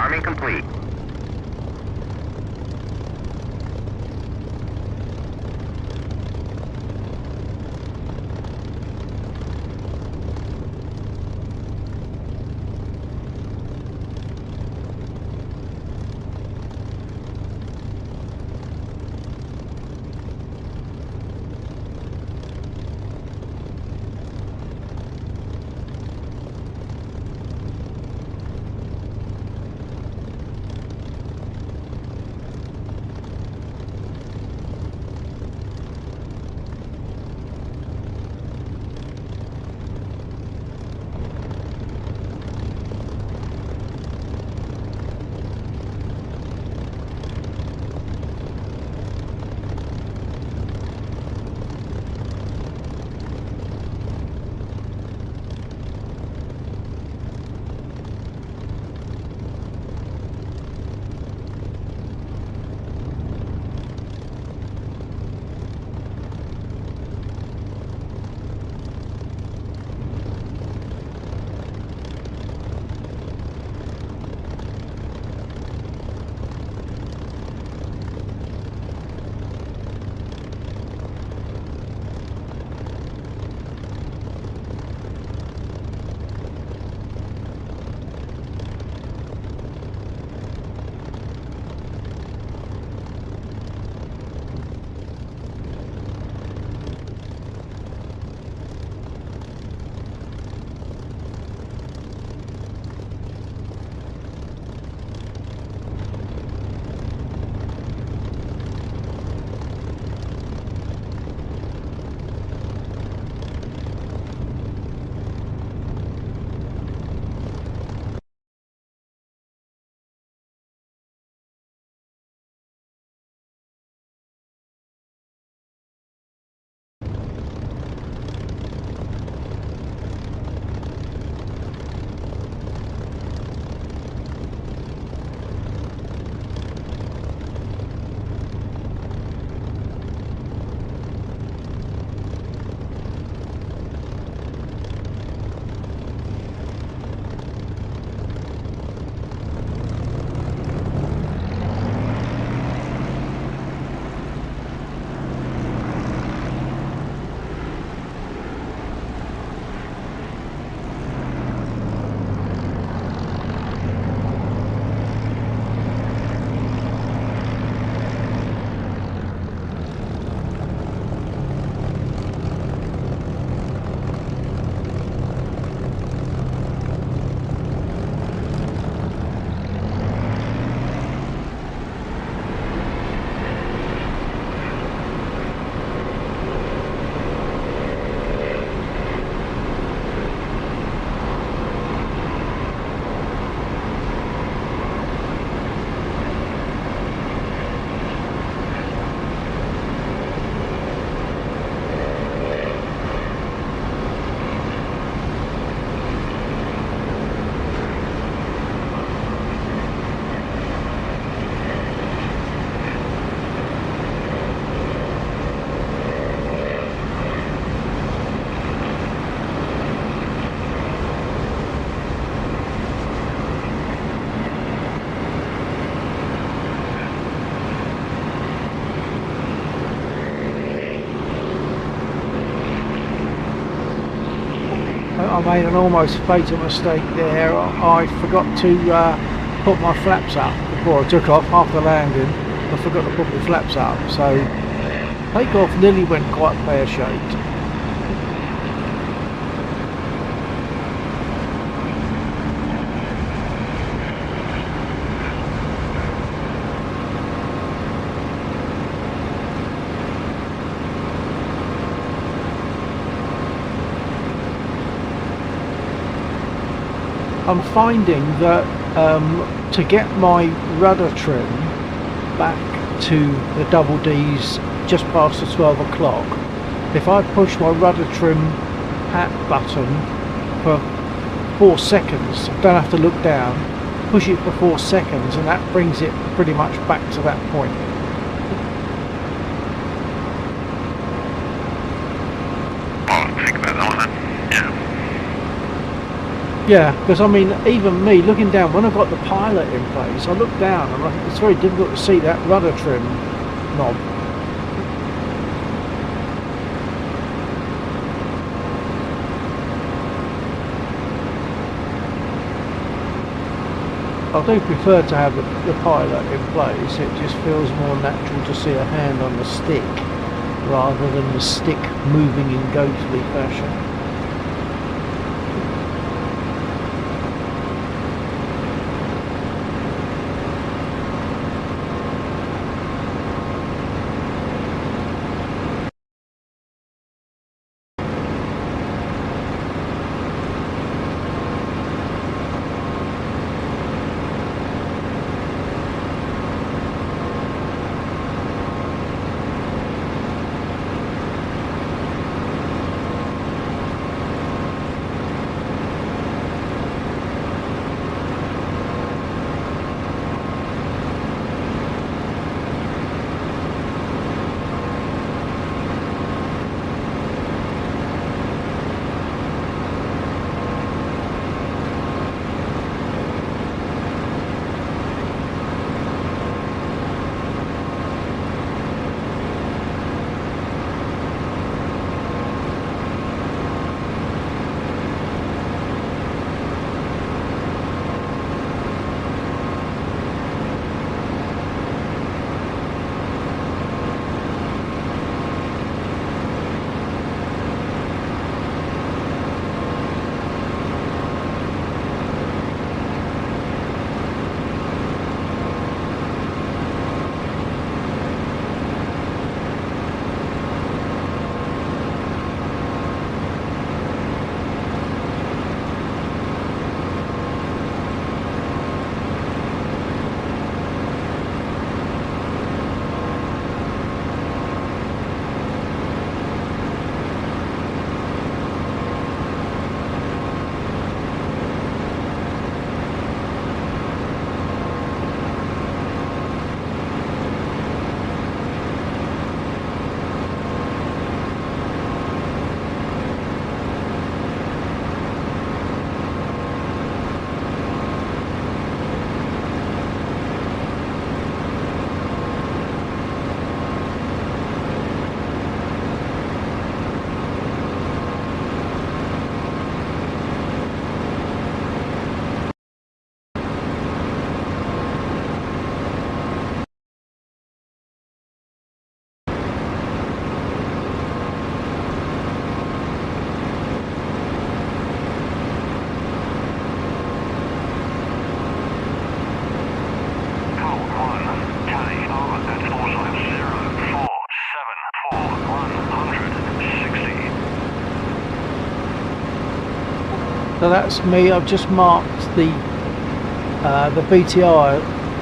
Arming complete. I made an almost fatal mistake there. I forgot to put my flaps up before I took off after landing. I forgot to put my flaps up, so takeoff nearly went quite pear-shaped. I'm finding that to get my rudder trim back to the double D's just past the 12 o'clock, if I push my rudder trim hat button for 4 seconds, I don't have to look down, push it for 4 seconds, and that brings it pretty much back to that point. I'll think about that one then. Yeah. Yeah, because I mean, even me looking down, when I've got the pilot in place, I look down and it's very difficult to see that rudder trim knob. I do prefer to have the pilot in place. It just feels more natural to see a hand on the stick rather than the stick moving in ghostly fashion. So that's me. I've just marked the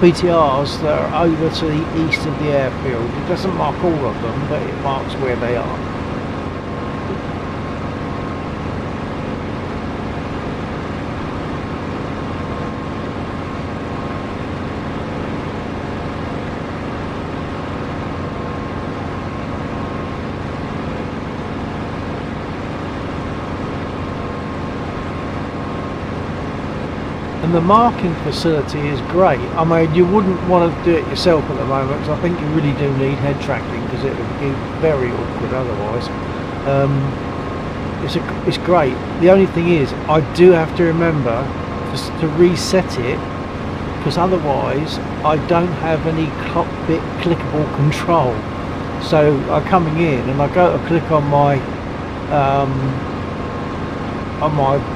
BTRs that are over to the east of the airfield. It doesn't mark all of them, but it marks where they are. And the marking facility is great. I mean, you wouldn't want to do it yourself at the moment, because I think you really do need head tracking, because it would be very awkward otherwise. It's great. The only thing is, I do have to remember to reset it, because otherwise I don't have any cockpit clickable control. So I'm coming in and I go to click on my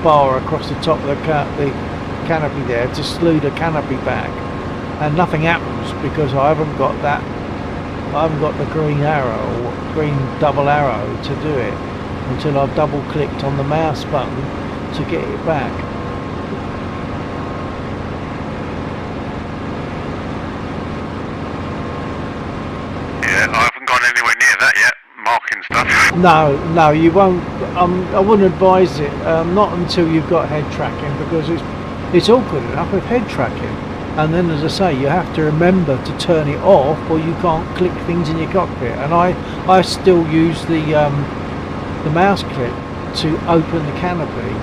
bar across the top of the canopy there to slew the canopy back, and nothing happens because I haven't got the green arrow or green double arrow to do it until I've double clicked on the mouse button to get it back. Yeah, I haven't gone anywhere near that yet, marking stuff. No, you won't. I wouldn't advise it, not until you've got head tracking, because it's awkward enough with head tracking, and then, as I say, you have to remember to turn it off or you can't click things in your cockpit. And I still use the mouse click to open the canopy.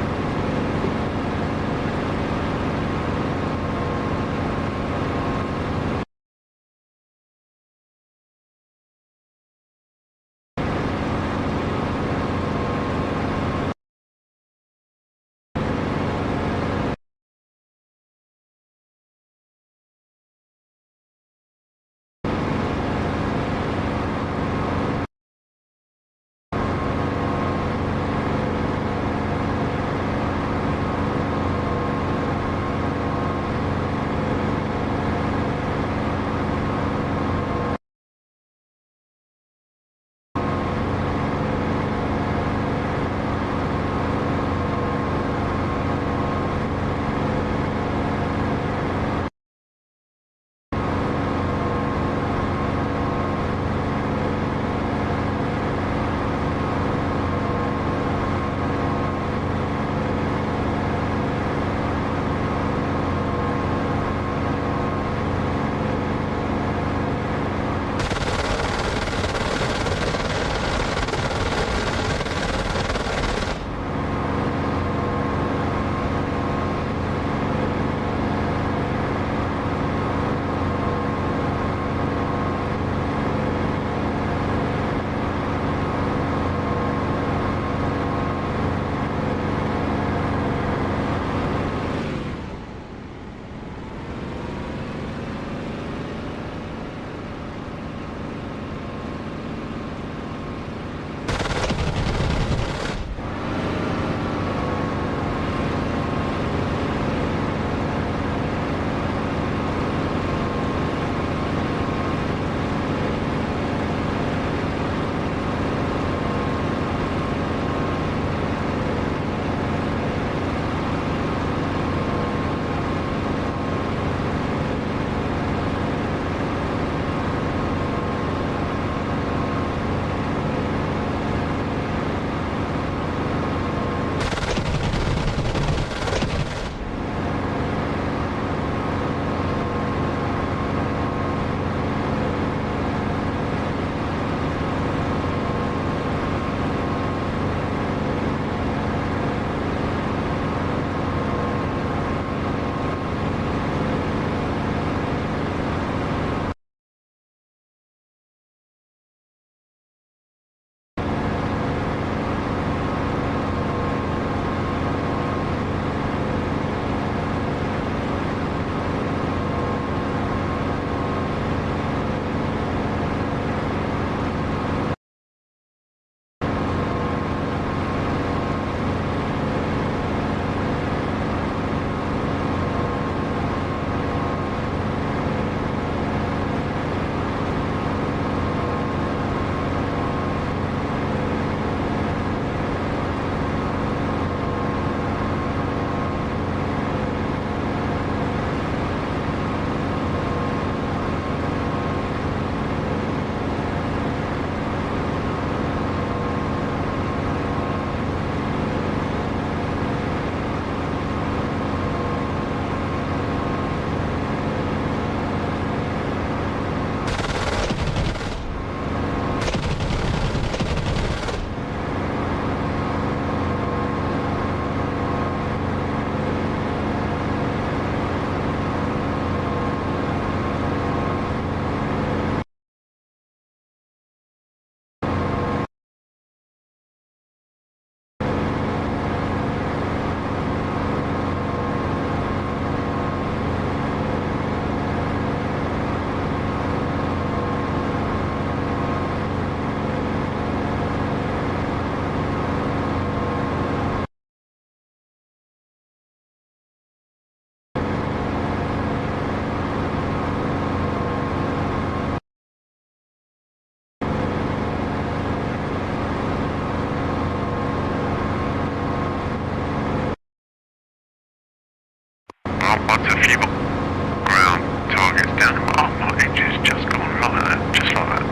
I've got a few ground targets down. Oh, my engine's just gone like that, just like that.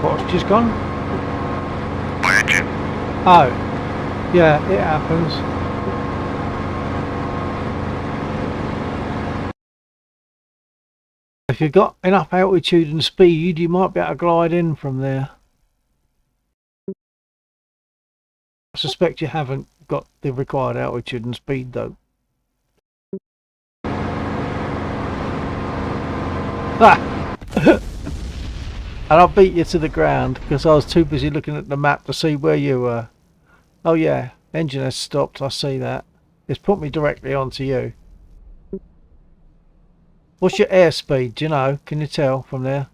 What's just gone? My engine. Oh, yeah, it happens. If you've got enough altitude and speed, you might be able to glide in from there. I suspect you haven't got the required altitude and speed though. Ah! And I beat you to the ground because I was too busy looking at the map to see where you were. Oh yeah, engine has stopped, I see that. It's put me directly onto you. What's your airspeed, do you know? Can you tell from there?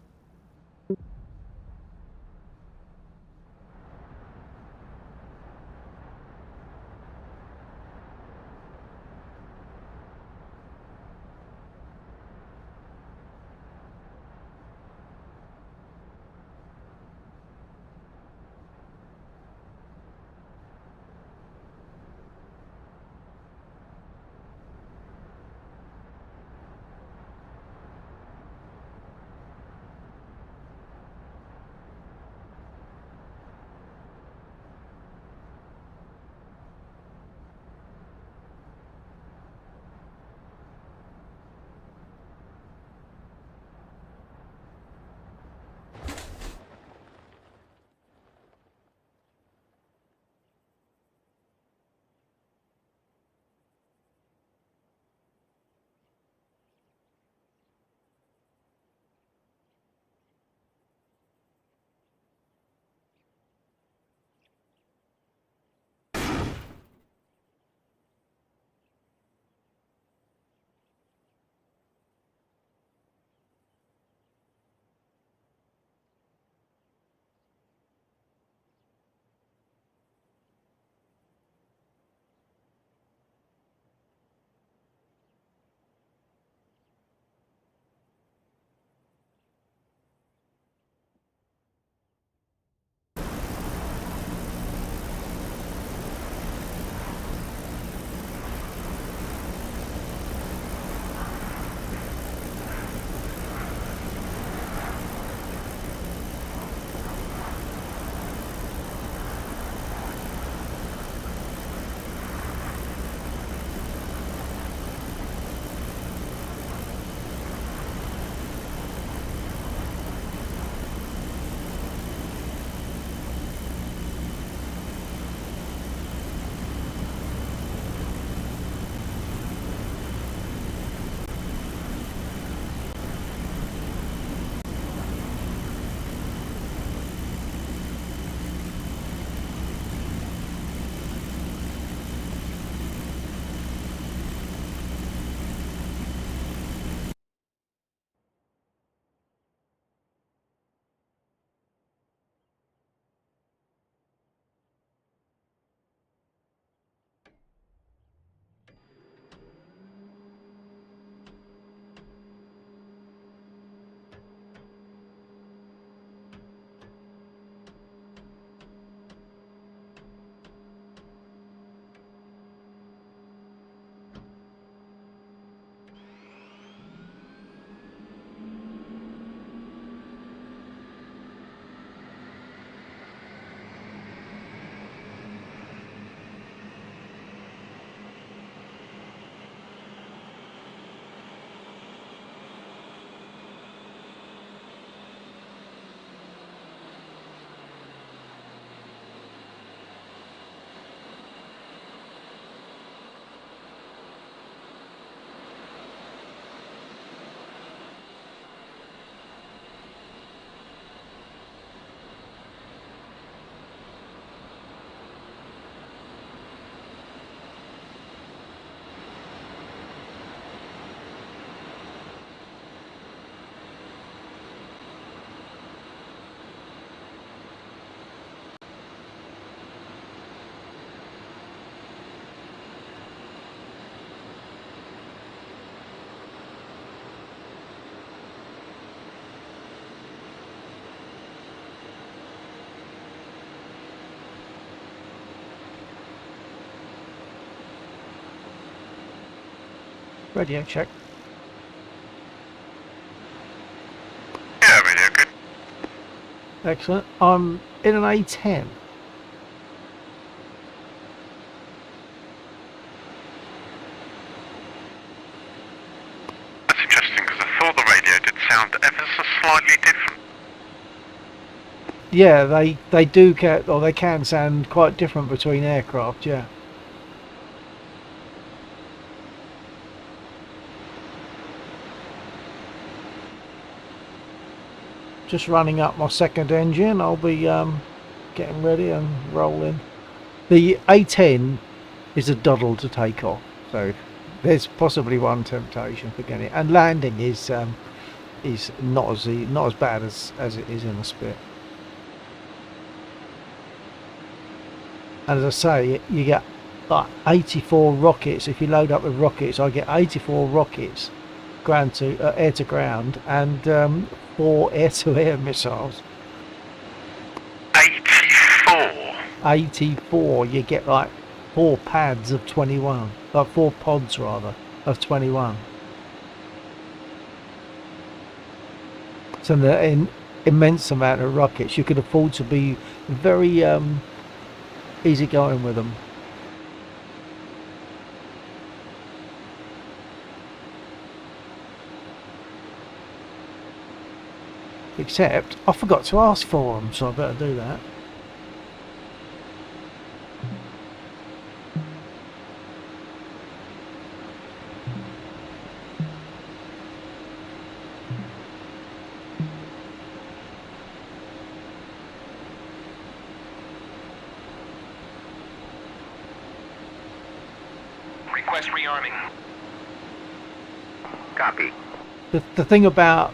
Radio check. Yeah, radio good. Excellent. I'm in an A10. That's interesting because I thought the radio did sound ever so slightly different. Yeah, they do get, or they can sound quite different between aircraft. Yeah. Just running up my second engine. I'll be getting ready and rolling. The A10 is a doddle to take off, so there's possibly one temptation for getting it. And landing is not as bad as it is in the Spit. And as I say, you get like 84 rockets. If you load up with rockets, I get 84 rockets ground to air to ground, and 4 air-to-air missiles. 84? 84, you get like 4 pads of 21, like 4 pods rather, of 21. So an immense amount of rockets. You could afford to be very easy going with them. Except I forgot to ask for them, so I better do that. Request rearming. Copy. The thing about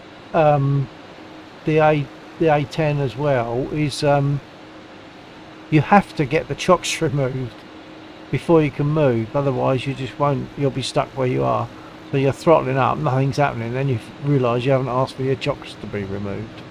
the A10 as well is you have to get the chocks removed before you can move, otherwise you just won't, you'll be stuck where you are. So you're throttling up, nothing's happening, then you realise you haven't asked for your chocks to be removed.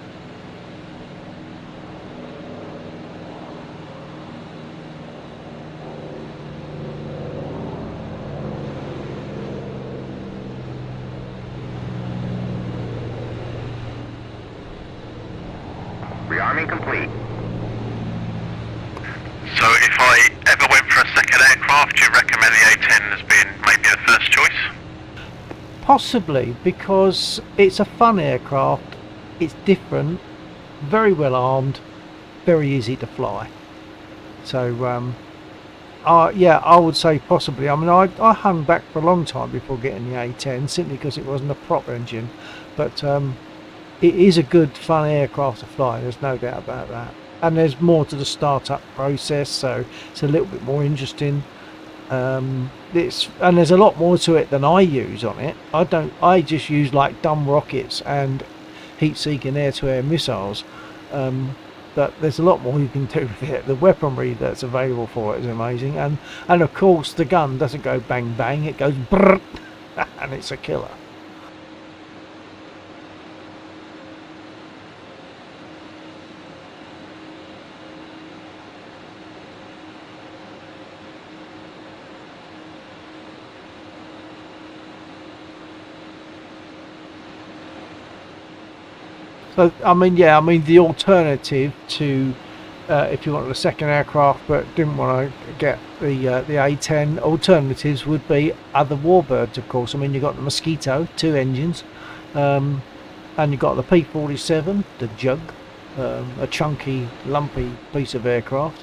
Rearming complete. So if I ever went for a second aircraft, do you recommend the A10 as being maybe the first choice? Possibly, because it's a fun aircraft, it's different, very well armed, very easy to fly. So yeah, I would say possibly. I mean, I hung back for a long time before getting the A10 simply because it wasn't a prop engine, but it is a good fun aircraft to fly, there's no doubt about that. And there's more to the startup process, so it's a little bit more interesting. And there's a lot more to it than I use on it. I just use like dumb rockets and heat-seeking air-to-air missiles. But there's a lot more you can do with it. The weaponry that's available for it is amazing, and of course the gun doesn't go bang bang, it goes brrr, and it's a killer. So I mean, yeah, I mean the alternative to if you wanted a second aircraft but didn't want to get the A10, alternatives would be other warbirds, of course. I mean, you've got the Mosquito, 2 engines, and you've got the P-47, the Jug, a chunky, lumpy piece of aircraft,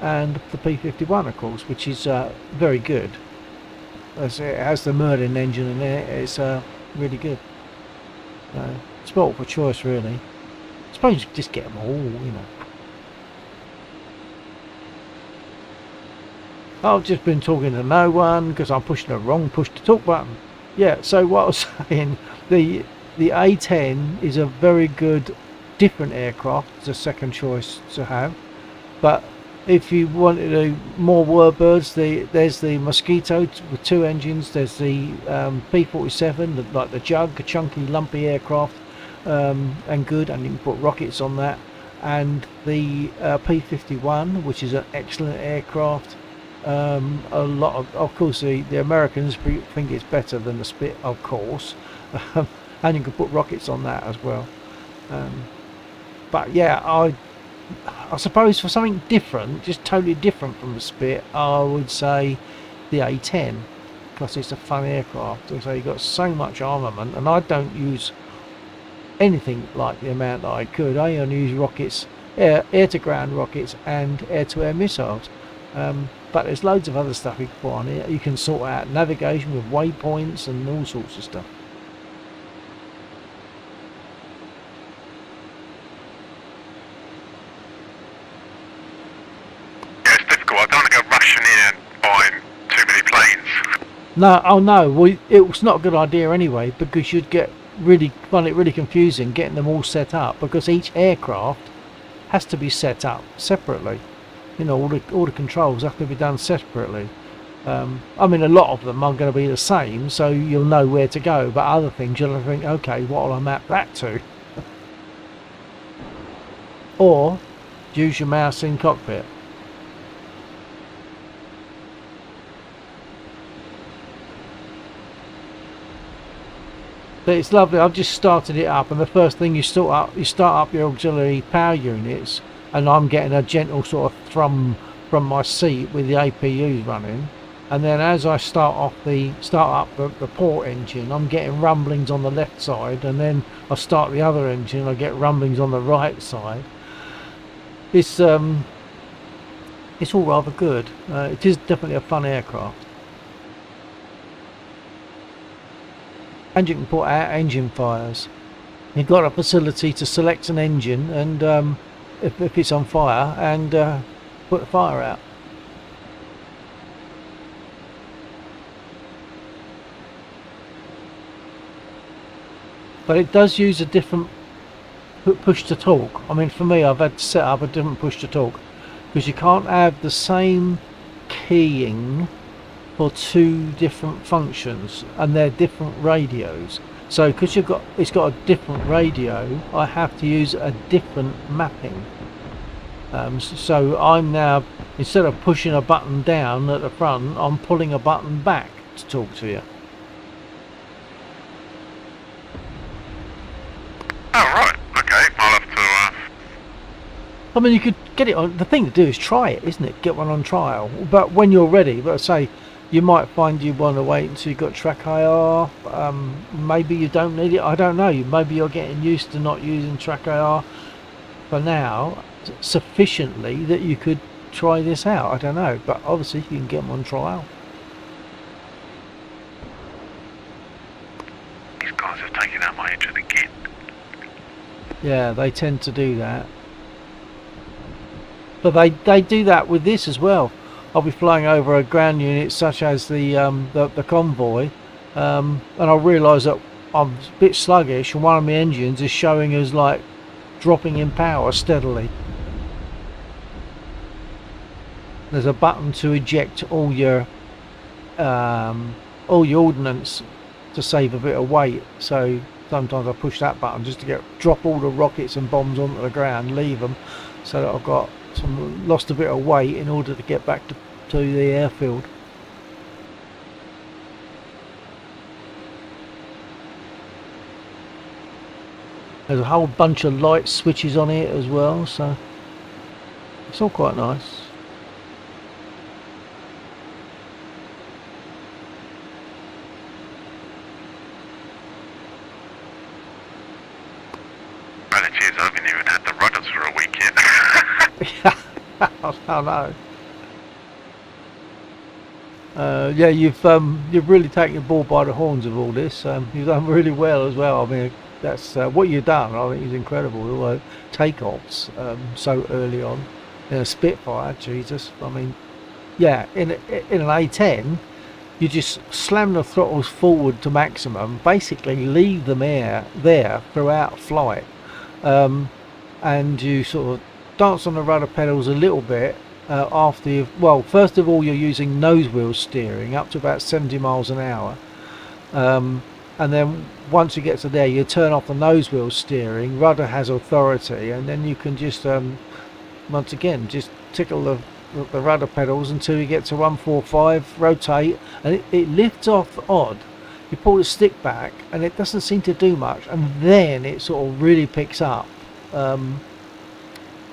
and the P-51, of course, which is very good. As it has the Merlin engine in there, it's really good. It's multiple choice, really. I suppose you just get them all, you know. I've just been talking to no one because I'm pushing the wrong push to talk button. Yeah, so what I was saying, the A10 is a very good, different aircraft. It's a second choice to have. But if you wanted to more warbirds, there's the Mosquito with 2 engines. There's the P-47, like the Jug, a chunky, lumpy aircraft, and good, and you can put rockets on that. And the P-51, which is an excellent aircraft. A lot of course, the Americans think it's better than the Spit, of course, and you can put rockets on that as well. Um, but yeah, I suppose for something different, just totally different from the Spit, I would say the A-10, because it's a fun aircraft. So you've got so much armament, and I don't use anything like the amount that I could. I only use rockets, air-to-ground rockets and air-to-air missiles. But there's loads of other stuff you can put on it. You can sort out navigation with waypoints and all sorts of stuff. Yeah, it's difficult. I don't want to go rushing in and buying too many planes. No, oh no, well, it was not a good idea anyway, because you'd find it really confusing getting them all set up, because each aircraft has to be set up separately. You know, all the controls have to be done separately. I mean, a lot of them are going to be the same, so you'll know where to go, but other things you'll think, okay, what will I map that to? Or use your mouse in cockpit. But it's lovely. I've just started it up, and the first thing you start up your auxiliary power units, and I'm getting a gentle sort of thrum from my seat with the APUs running, and then as I start up the port engine, I'm getting rumblings on the left side, and then I start the other engine, I get rumblings on the right side. It's all rather good. It is definitely a fun aircraft. And you can put out engine fires. You've got a facility to select an engine, and if it's on fire, and put the fire out. But it does use a different push to talk. I mean, for me, I've had to set up a different push to talk, because you can't have the same keying for two different functions, and they're different radios. So because it's got a different radio, I have to use a different mapping. So I'm now, instead of pushing a button down at the front, I'm pulling a button back to talk to you. Oh, right. Okay, I'll have to... I mean, you could get it on. The thing to do is try it, isn't it? Get one on trial. But when you're ready, but say, you might find you want to wait until you've got track IR. Maybe you don't need it. I don't know. Maybe you're getting used to not using track IR for now sufficiently that you could try this out. I don't know. But obviously you can get them on trial. These guys have taken out my engine again. Yeah, they tend to do that. But they do that with this as well. I'll be flying over a ground unit such as the convoy, and I'll realise that I'm a bit sluggish, and one of my engines is showing as like dropping in power steadily. There's a button to eject all your ordnance to save a bit of weight. So sometimes I push that button just to drop all the rockets and bombs onto the ground, leave them, so that I've got lost a bit of weight in order to get back to the airfield. There's a whole bunch of light switches on it as well, so it's all quite nice. Cheers, I haven't even had the rudders for a week yet. I know. Yeah, you've really taken the bull by the horns of all this. You've done really well as well. I mean, that's what you've done. I think is incredible. All takeoffs so early on in a Spitfire. Jesus, I mean, yeah, in an A10, you just slam the throttles forward to maximum. Basically, leave them there throughout flight. And you sort of dance on the rudder pedals a little bit after you've, first of all you're using nose wheel steering up to about 70 miles an hour, and then once you get to there you turn off the nose wheel steering, rudder has authority, and then you can just once again just tickle the the rudder pedals until you get to 145, rotate, and it lifts off odd. You pull the stick back and it doesn't seem to do much, and then it sort of really picks up.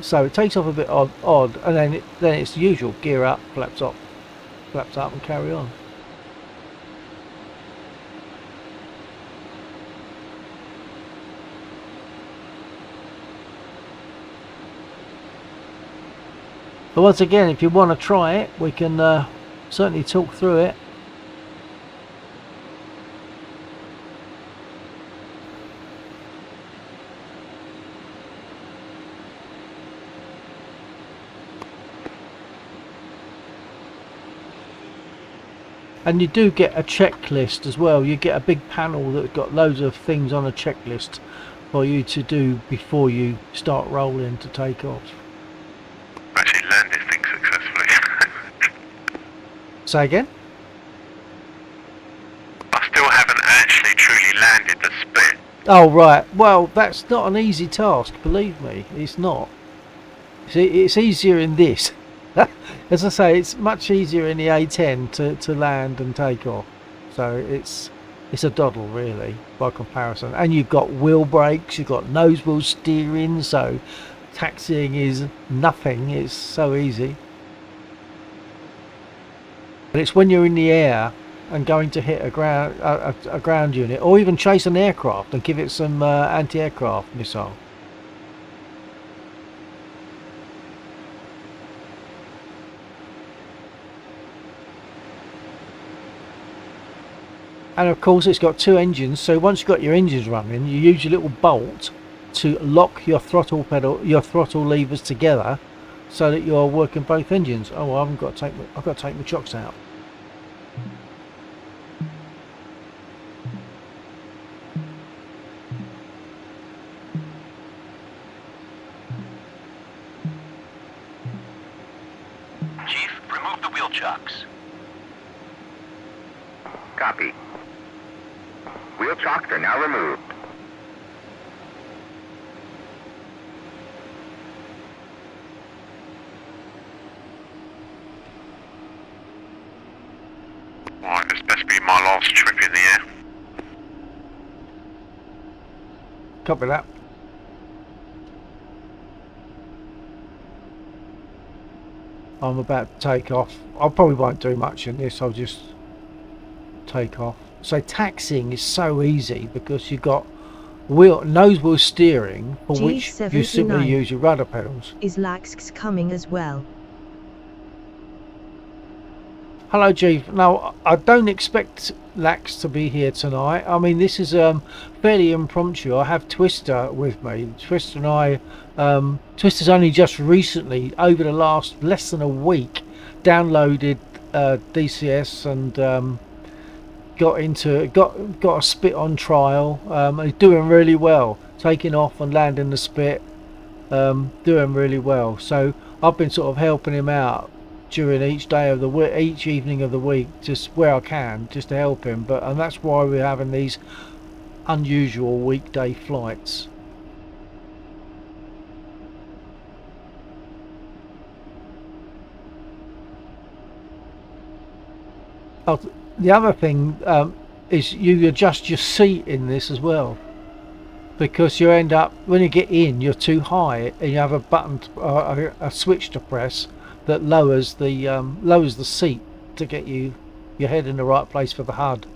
So it takes off a bit odd, and then it's the usual: gear up, flaps up, and carry on. But once again, if you want to try it, we can certainly talk through it. And you do get a checklist as well. You get a big panel that's got loads of things on a checklist for you to do before you start rolling to take off. Actually landed things successfully. Say again? I still haven't actually truly landed the spit. Oh right, well that's not an easy task, believe me, it's not. See, it's easier in this. As I say, it's much easier in the A10 to land and take off. So it's a doddle really by comparison. And you've got wheel brakes, you've got nose wheel steering, so taxiing is nothing, it's so easy. And it's when you're in the air and going to hit a ground unit, or even chase an aircraft and give it some anti-aircraft missile. And of course it's got two engines, so once you've got your engines running, you use your little bolt to lock your throttle levers together so that you're working both engines. Oh, well, I've got to take my chocks out. Chief, remove the wheel chocks. Copy. Wheel chocks are now removed. Right, this best be my last trip in the air. Copy that. I'm about to take off. I probably won't do much in this, I'll just take off. So taxiing is so easy because you've got nose wheel steering, for which you simply use your rudder pedals. Is Lax coming as well? Hello Chief. Now I don't expect Lax to be here tonight. I mean, this is fairly impromptu. I have Twister with me. Twister and I, Twister's only just recently, over the last less than a week, downloaded DCS and got a spit on trial. He's doing really well, taking off and landing the spit, doing really well. So I've been sort of helping him out during each day of the week, each evening of the week, just where I can, just to help him. And that's why we're having these unusual weekday flights. Oh, the other thing is you adjust your seat in this as well, because you end up, when you get in, you're too high and you have a button, a switch to press that lowers the seat to get your head in the right place for the HUD.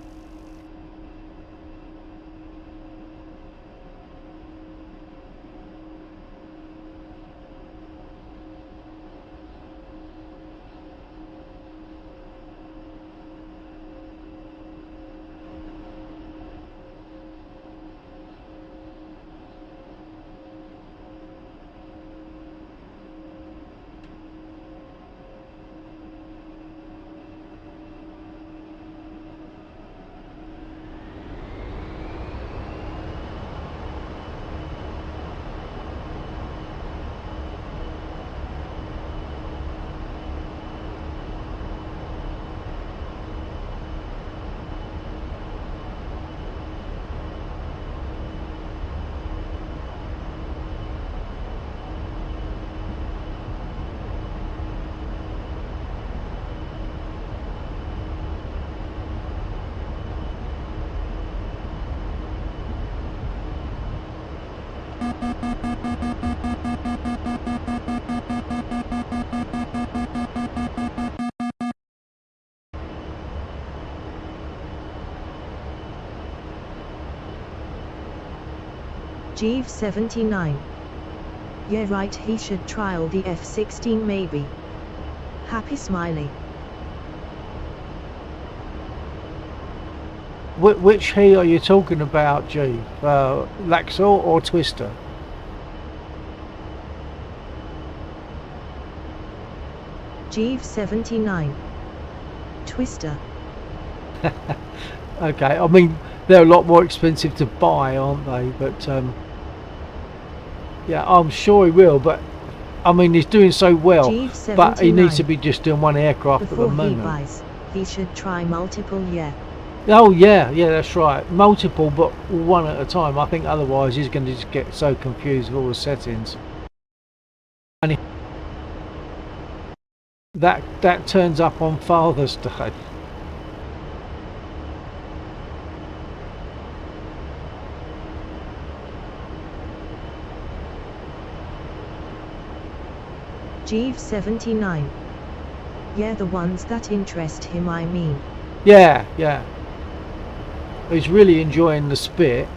Jeeves 79. Yeah right, he should trial the F-16 maybe. Happy smiley. Which he are you talking about, G? Laxor or Twister? Jeeves 79. Twister. Okay, I mean they're a lot more expensive to buy, aren't they? But yeah, I'm sure he will. But I mean he's doing so well. Jeeves But he needs to 79. be just doing one aircraft at the Before he moment. buys, he should try multiple, yeah. Oh yeah, that's right. Multiple, but one at a time. I think otherwise he's going to just get so confused with all the settings. And that turns up on Father's Day. Jeeves 79. Yeah, the ones that interest him, I mean. Yeah. He's really enjoying the Spit.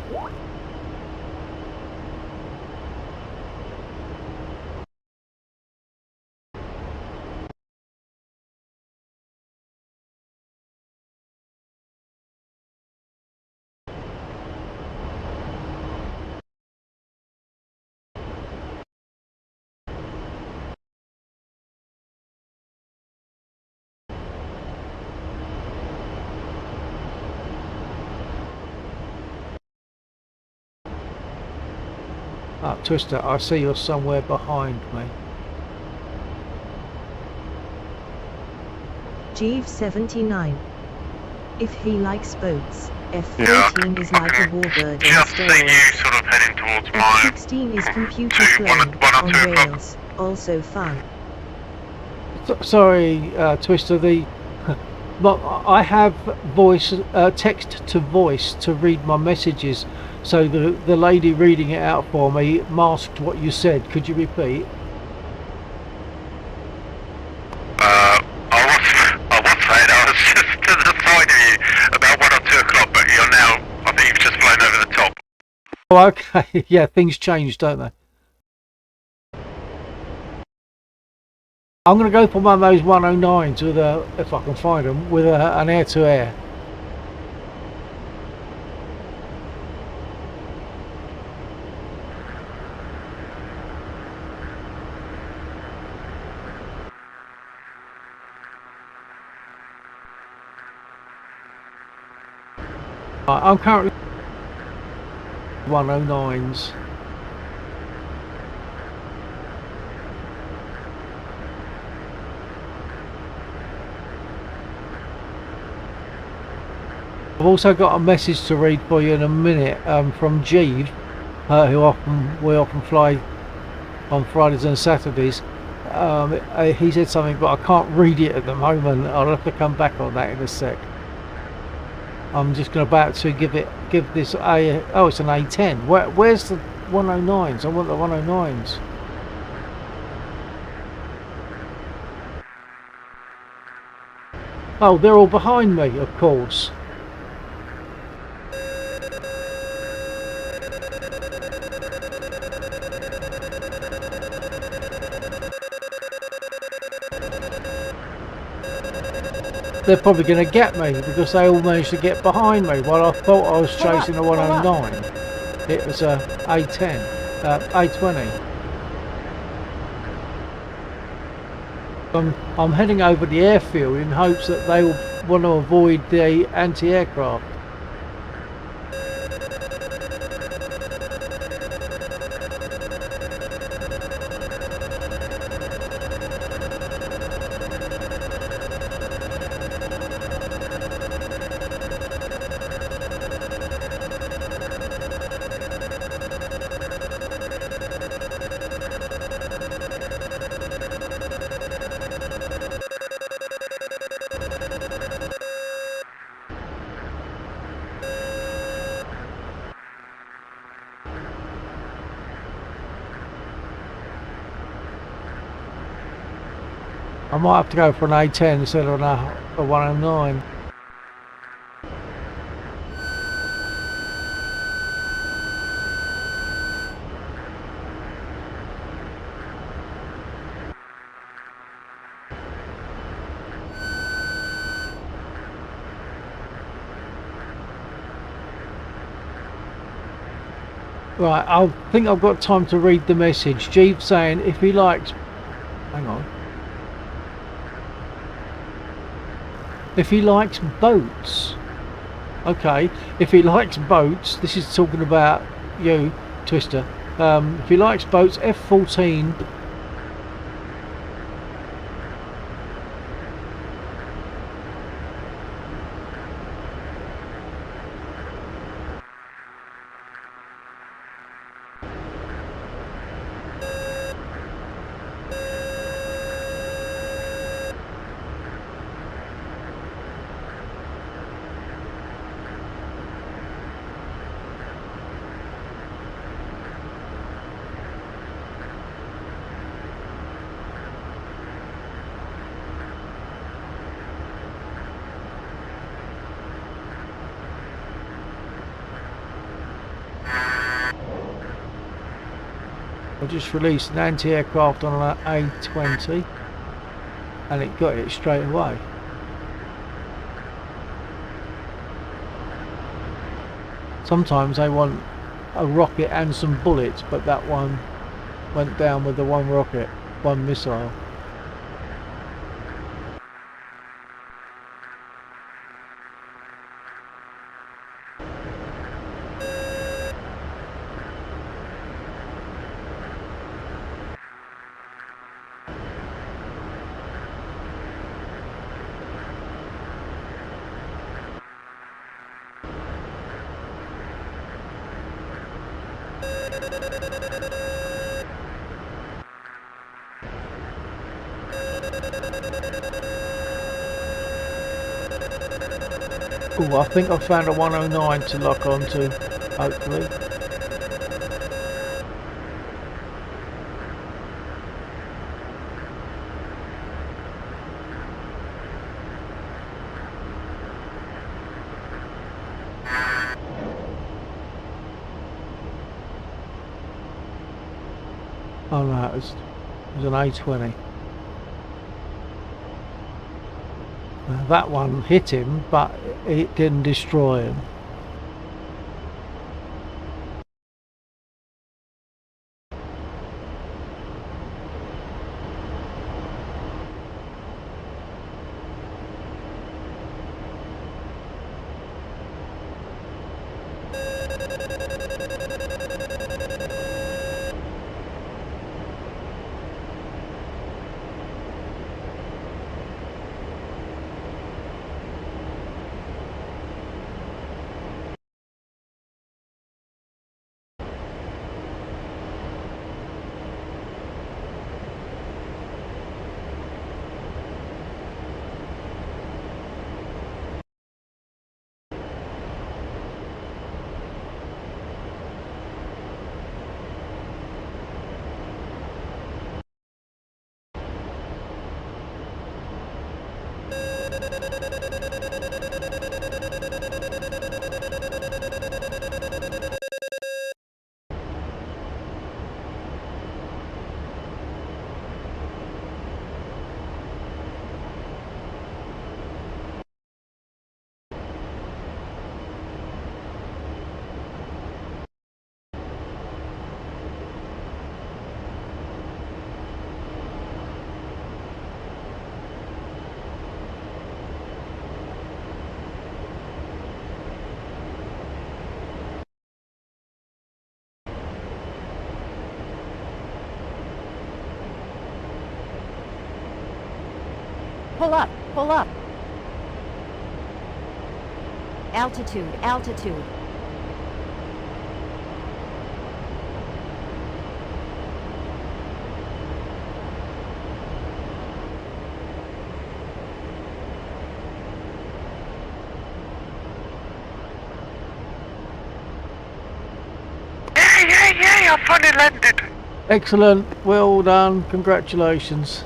Twister, I see you're somewhere behind me. Jeeves 79. If he likes boats, Yeah, F-14 is like a warbird in just see you steroids. sort of heading towards my F-16 is computer two, one plane, or on 2 o'clock. rails, also fun. Sorry, Twister. But I have voice, text to voice to read my messages. So the lady reading it out for me masked what you said. Could you repeat? I was saying I was just to the side of you about 1 or 2 o'clock, but you're now, I think you've just flown over the top. Oh, okay. Yeah, things change, don't they? I'm going to go for one of those 109s with if I can find them, with an air-to-air. I'm currently 109s. I've also got a message to read for you in a minute from Jeeves, who we often fly on Fridays and Saturdays. He said something, but I can't read it at the moment. I'll have to come back on that in a sec. I'm just about to give this a. Oh, it's an A10. Where's the 109s? I want the 109s. Oh, they're all behind me, of course. They're probably going to get me because they all managed to get behind me while I thought I was chasing a 109. It was a A10, A20. I'm heading over the airfield in hopes that they will want to avoid the anti-aircraft. I might have to go for an A10 instead of a 109. Right, I think I've got time to read the message. Jeeves saying if he likes... Hang on. If he likes boats. Okay, if he likes boats, this is talking about you, Twister. If he likes boats, F-14... I just released an anti-aircraft on an A-20 and it got it straight away. Sometimes they want a rocket and some bullets, but that one went down with the one rocket, one missile. Oh, I think I found a 109 to lock onto, hopefully. Oh no, it was an A-20. That one hit him, but it didn't destroy him. Pull up, pull up. Altitude, altitude. Yay, I finally landed. Excellent, well done, congratulations.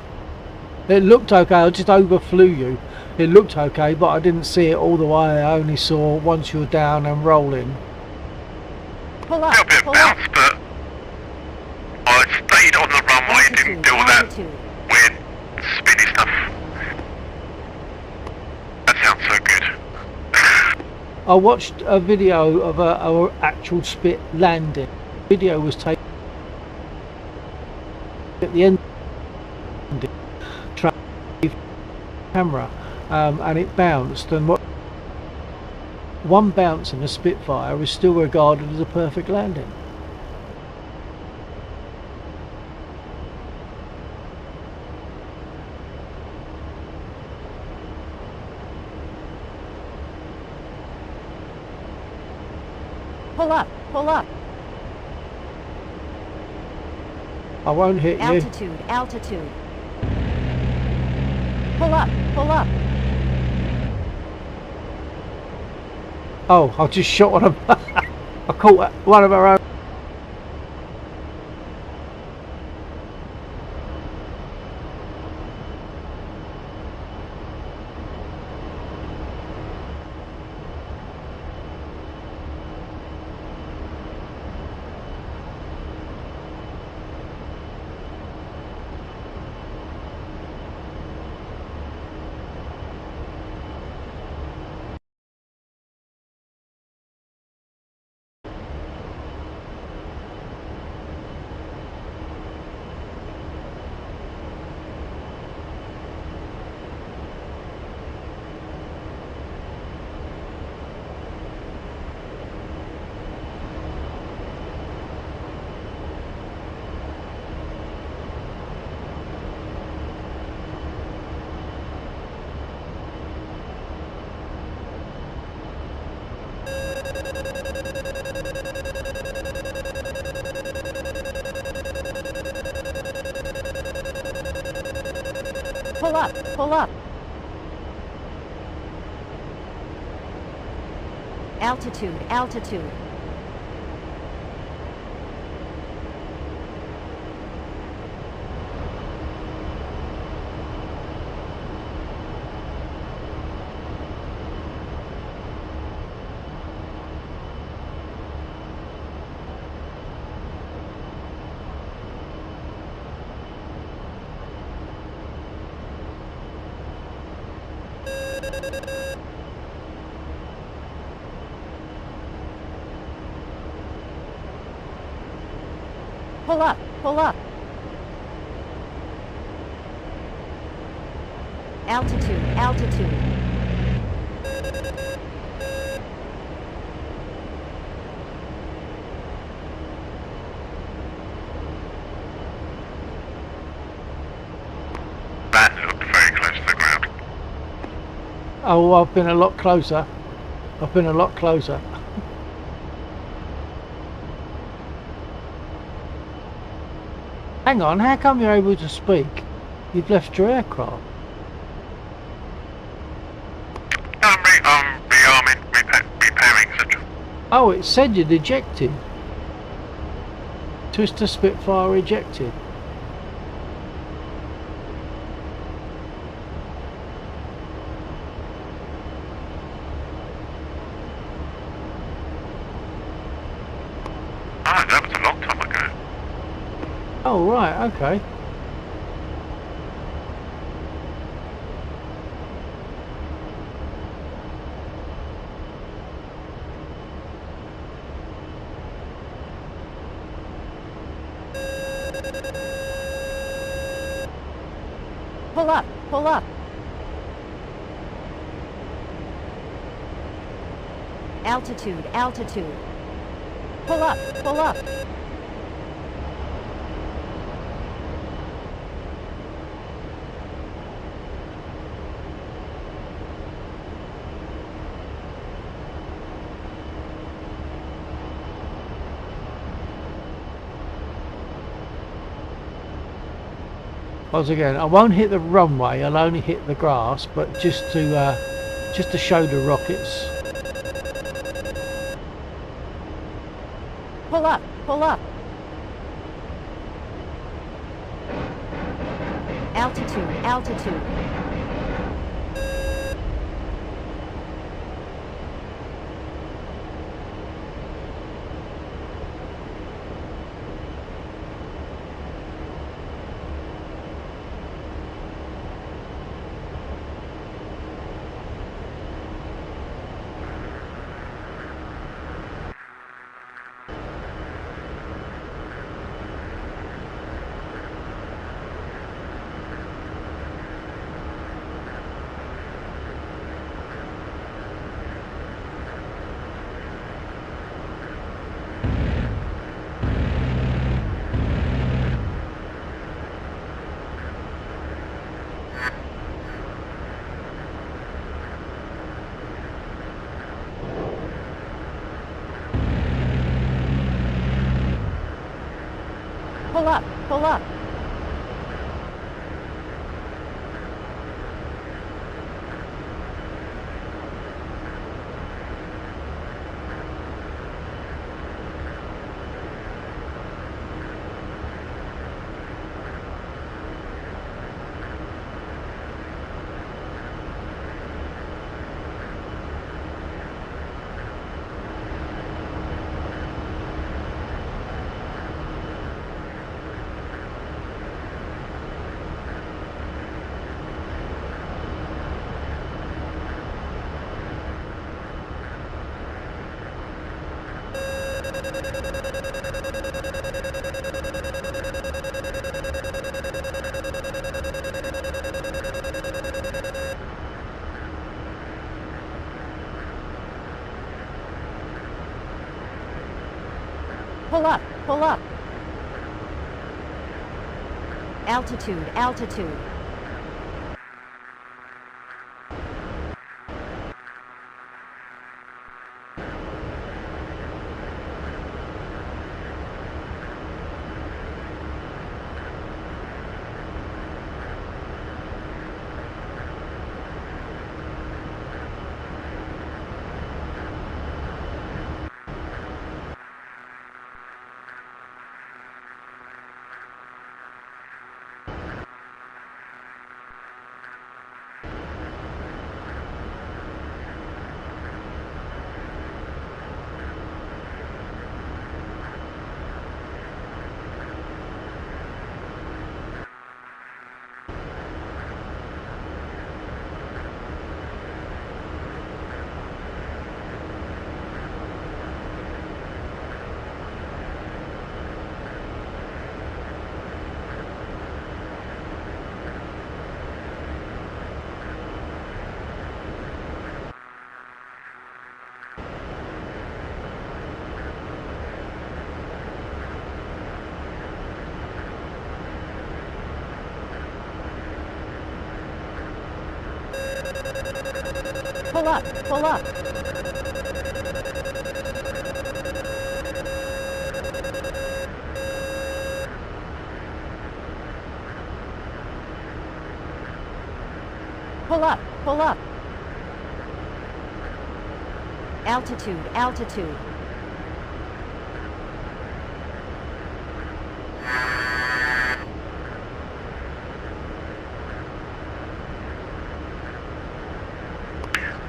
It looked okay, I just overflew you. It looked okay, but I didn't see it all the way. I only saw once you were down and rolling. Pull A up, little bit of pull bounce, up. but I stayed on the runway, didn't do all that Altitude. weird spinny stuff. That sounds so good. I watched a video of a actual spit landing video was taken at the end of the camera, and it bounced, and one bounce in a Spitfire is still regarded as a perfect landing. Pull up, pull up. I won't hit you. Altitude, altitude. Pull up, pull up. Oh, I just shot one of I caught one of our own. Pull up, pull up. Altitude, altitude. Pull up, pull up. Altitude, altitude. That looked very close to the ground. Oh, I've been a lot closer. I've been a lot closer. Hang on, how come you're able to speak? You've left your aircraft. I'm rearming, repairing, etc. Oh, it said you'd ejected. Twister Spitfire ejected. Ah, that was a long time ago. Oh, right, okay. Pull up, pull up. Altitude, altitude. Pull up, pull up. Once again, I won't hit the runway. I'll only hit the grass, but just to show the rockets. Pull up, pull up. Altitude, altitude. Pull up, pull up. Pull up, pull up. Altitude, altitude. Pull up, pull up. Pull up, pull up. Altitude, altitude.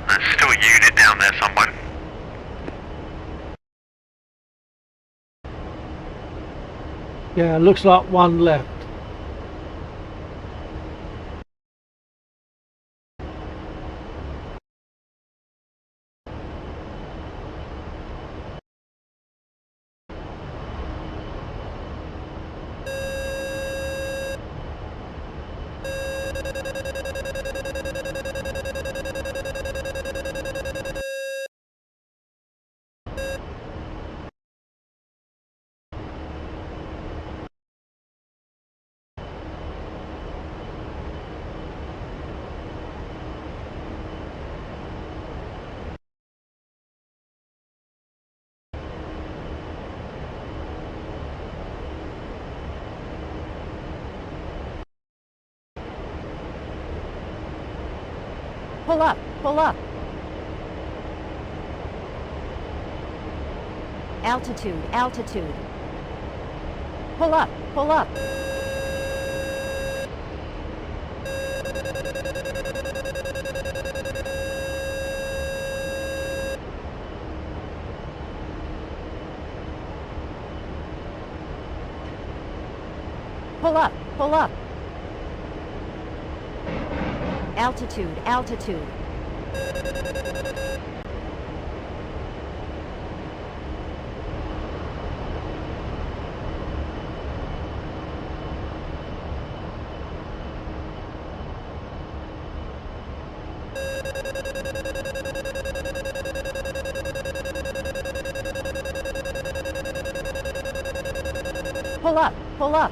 There's still a unit down there somewhere. Yeah, looks like one left. Pull up, pull up. Altitude, altitude. Pull up, pull up. Pull up, pull up. Altitude, altitude. Pull up, pull up.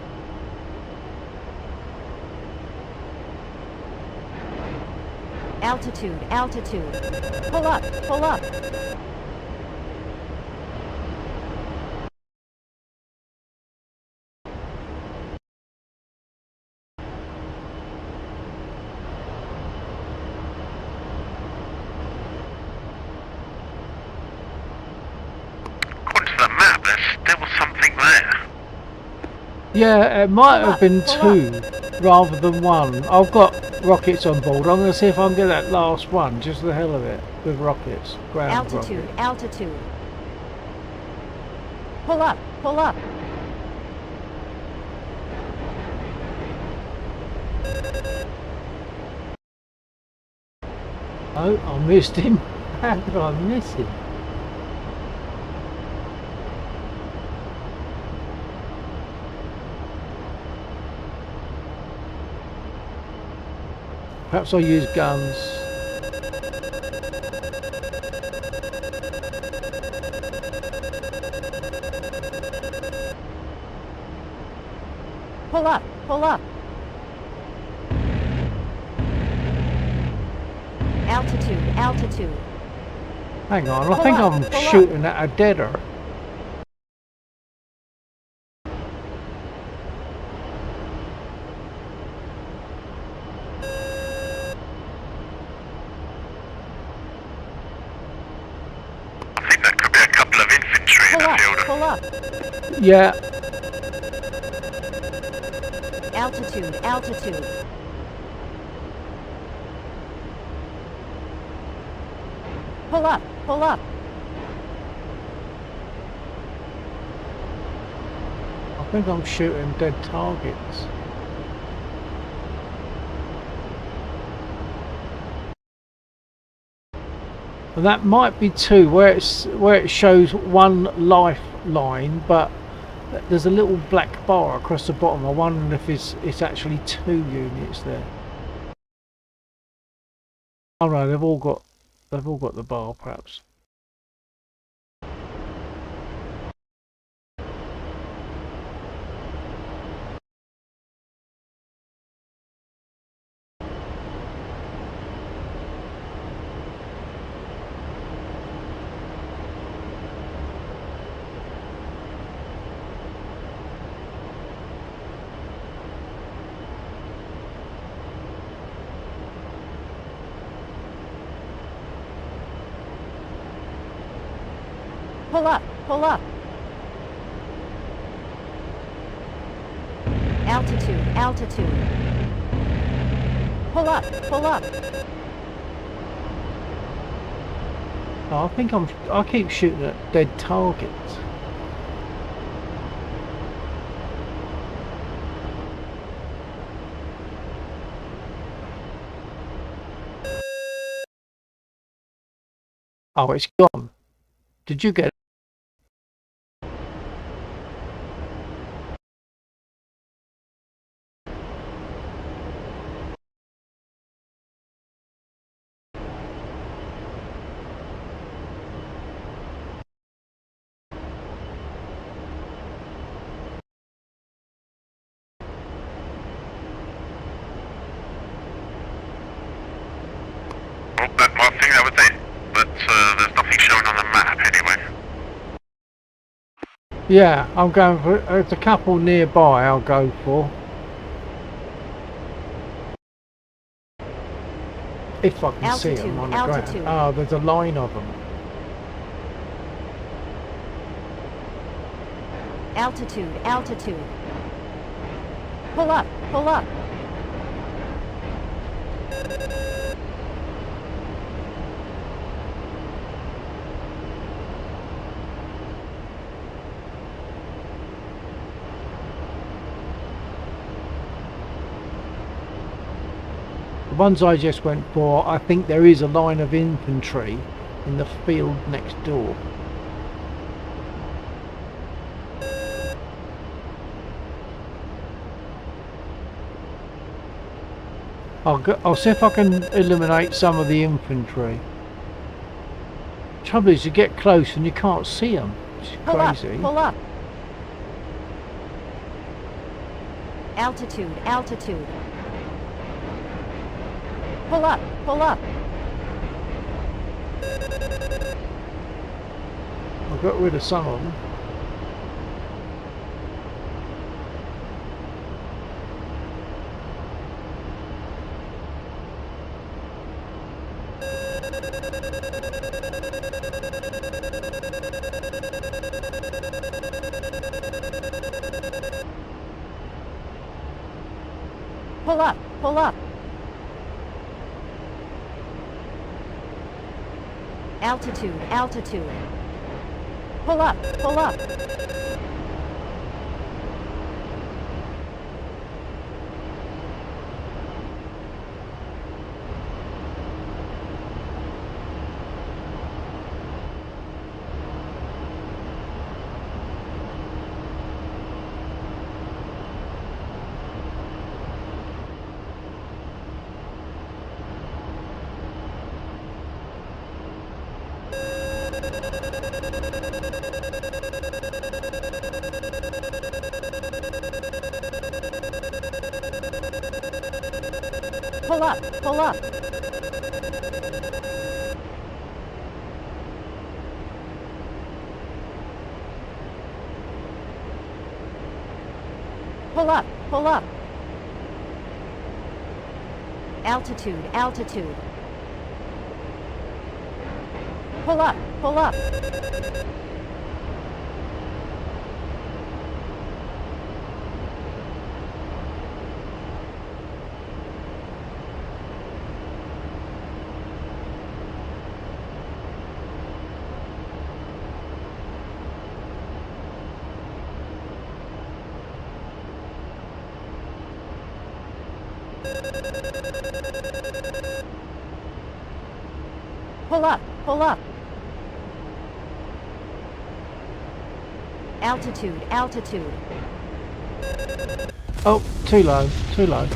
Altitude, altitude. Pull up, pull up. there's still something there. Yeah, it might have been pull two rather than one. I've got rockets on board. I'm going to see if I can get that last one, just for the hell of it, with rockets. Ground Altitude, rockets. altitude. Pull up, pull up. Oh, I missed him. How did I miss him? Perhaps I use guns. Pull up, pull up. Altitude, altitude. Hang on, I Pull think up, I'm pull up. shooting at a deader. I think there could be a couple of infantry in Pull the up, field. pull up. Yeah, Altitude, altitude. Pull up, pull up. I think I'm shooting dead targets. And that might be two, where it shows one lifeline, but there's a little black bar across the bottom. I wonder if it's actually two units there. Oh no, they've all got the bar, perhaps. Pull up, pull up. Altitude, altitude. Pull up, pull up. Oh, I think I keep shooting at dead targets. Oh, it's gone. Did you get it? Oh, I think that was it. But there's nothing shown on the map anyway. Yeah, I'm going for. There's a couple nearby. I'll go for. If I can see them on the Altitude, ground. Oh, there's a line of them. Altitude, altitude. Pull up, pull up. The ones I just went for, I think there is a line of infantry in the field next door. I'll see if I can eliminate some of the infantry. Trouble is, you get close and you can't see them. It's Pull crazy. up, pull up. Altitude, altitude. Pull up, pull up. I got rid of some of them. Pull up, pull up. Altitude, altitude. Pull up, pull up. Pull up, pull up. Pull up, pull up. Altitude, altitude. Pull up, pull up. Pull up, pull up. Altitude, altitude. Oh, too low, too low.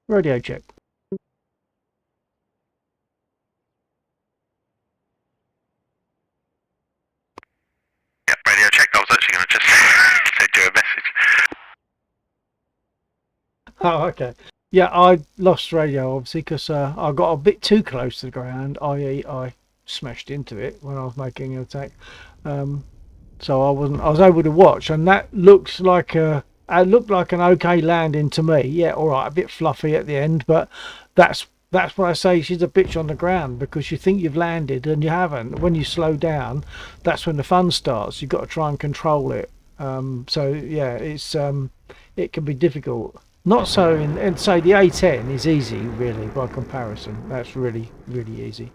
Radio check. Yeah, radio check. I was actually going to just send you a message. Oh, okay. Yeah, I lost radio obviously because I got a bit too close to the ground, i.e., I smashed into it when I was making an attack. So I wasn't. I was able to watch, and that looks like it looked like an okay landing to me. Yeah, all right, a bit fluffy at the end, but that's what I say. She's a bitch on the ground because you think you've landed and you haven't. When you slow down, that's when the fun starts. You've got to try and control it. So yeah, it can be difficult. Not so in say the A10 is easy really by comparison. That's really easy.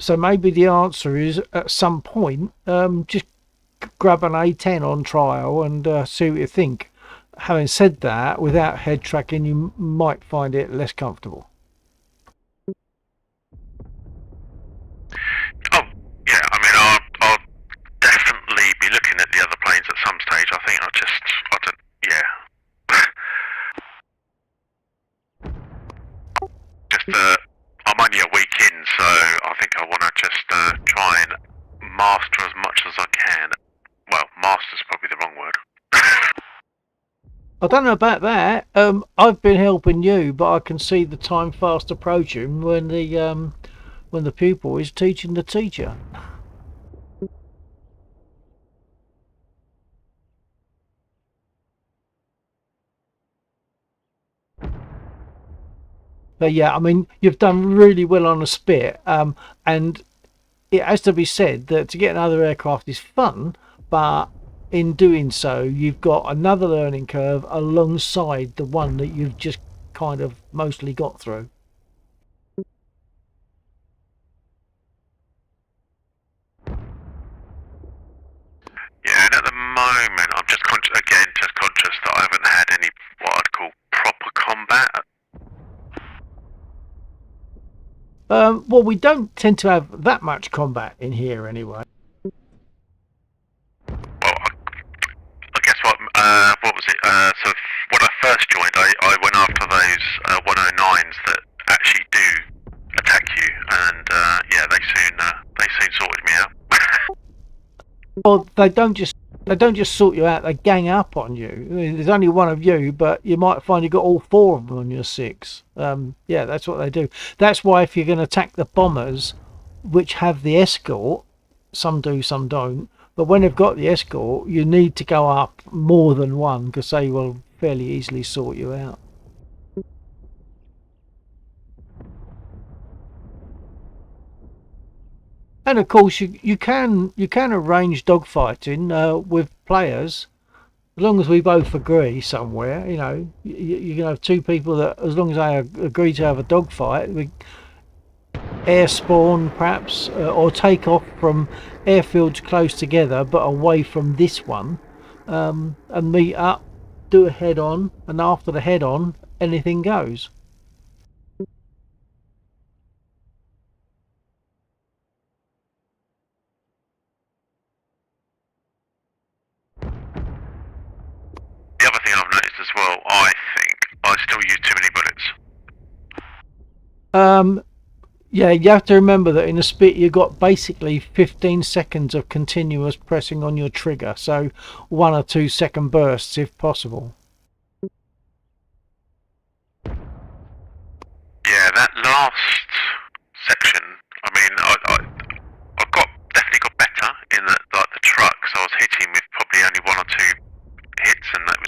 So maybe the answer is at some point, just grab an A10 on trial and see what you think. Having said that, without head tracking, you might find it less comfortable. Oh, yeah. I mean, I'll definitely be looking at the other planes at some stage. I think I don't. Yeah. Just I'm only a week in, so I think I want to just try and master as much as I can. Well, master's probably the wrong word. I don't know about that. I've been helping you, but I can see the time fast approaching when the pupil is teaching the teacher. But yeah, I mean, you've done really well on a spit, and it has to be said that to get another aircraft is fun, but in doing so, you've got another learning curve alongside the one that you've just kind of mostly got through. Yeah, and at the moment, I'm just conscious that I haven't had any what I'd call proper combat. Well, we don't tend to have that much combat in here anyway. Well, I guess what was it? So when I first joined, I went after those 109s that actually do attack you, and yeah, they soon sorted me out. Well, they don't just sort you out; they gang up on you. I mean, there's only one of you, but you might find you got all four of them on your six. Yeah, that's what they do. That's why if you're going to attack the bombers, which have the escort, some do, some don't. But when they've got the escort, you need to go up more than one because they will fairly easily sort you out. And of course, you can arrange dogfighting with players as long as we both agree somewhere. You know, you can have two people that, as long as they agree to have a dogfight, we air spawn perhaps, or take off from airfields close together but away from this one, and meet up, do a head on, and after the head on, anything goes. The other thing I've noticed as well, I think I still use too many bullets. Yeah, you have to remember that in a spit you've got basically 15 seconds of continuous pressing on your trigger, so 1 or 2 second bursts if possible. Yeah, that last section. I mean, I definitely got better in the truck, so I was hitting with probably only 1 or 2 hits, and it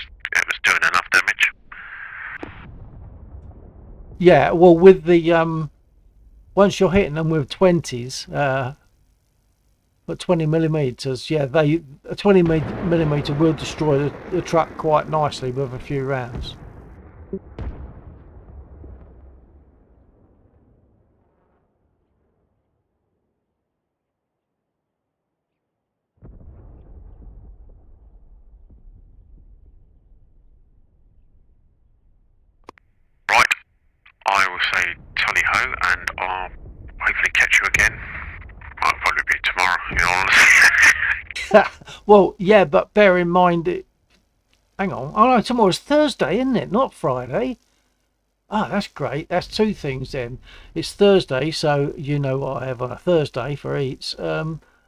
was doing enough damage. Yeah, well, with the once you're hitting them with 20s, but 20 millimeters, yeah, a 20 millimeter will destroy the truck quite nicely with a few rounds. Right, I will say tally ho, and I'll hopefully catch you again. Might probably be tomorrow, in all honesty. Well, yeah, but bear in mind it. Hang on. Oh no, tomorrow's Thursday, isn't it? Not Friday. Ah, that's great. That's two things then. It's Thursday, so you know what I have on a Thursday for eats.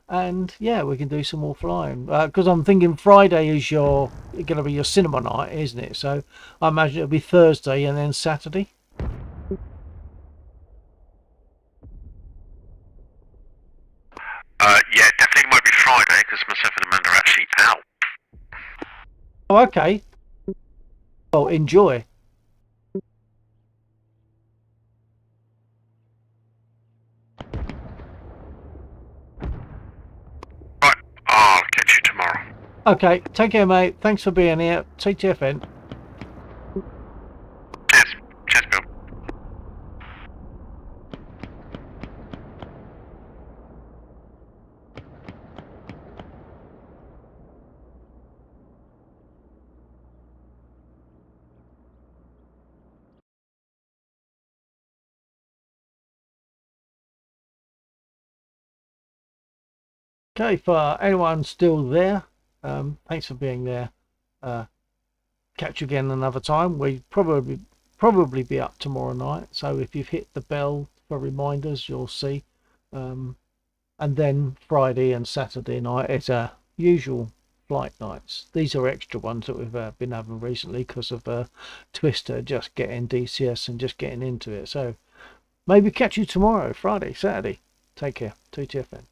And yeah, we can do some more flying. Because I'm thinking Friday is going to be your cinema night, isn't it? So I imagine it'll be Thursday and then Saturday. Yeah, definitely might be Friday because myself and Amanda are actually out. Oh, okay. Well, enjoy. Right, I'll catch you tomorrow. Okay, take care, mate. Thanks for being here. TTFN. Cheers. Cheers, Bill. Okay, for anyone still there, thanks for being there. Catch you again another time. We probably be up tomorrow night. So if you've hit the bell for reminders, you'll see. And then Friday and Saturday night is our usual flight nights. These are extra ones that we've been having recently because of Twister just getting DCS and just getting into it. So maybe catch you tomorrow, Friday, Saturday. Take care. 2TFN.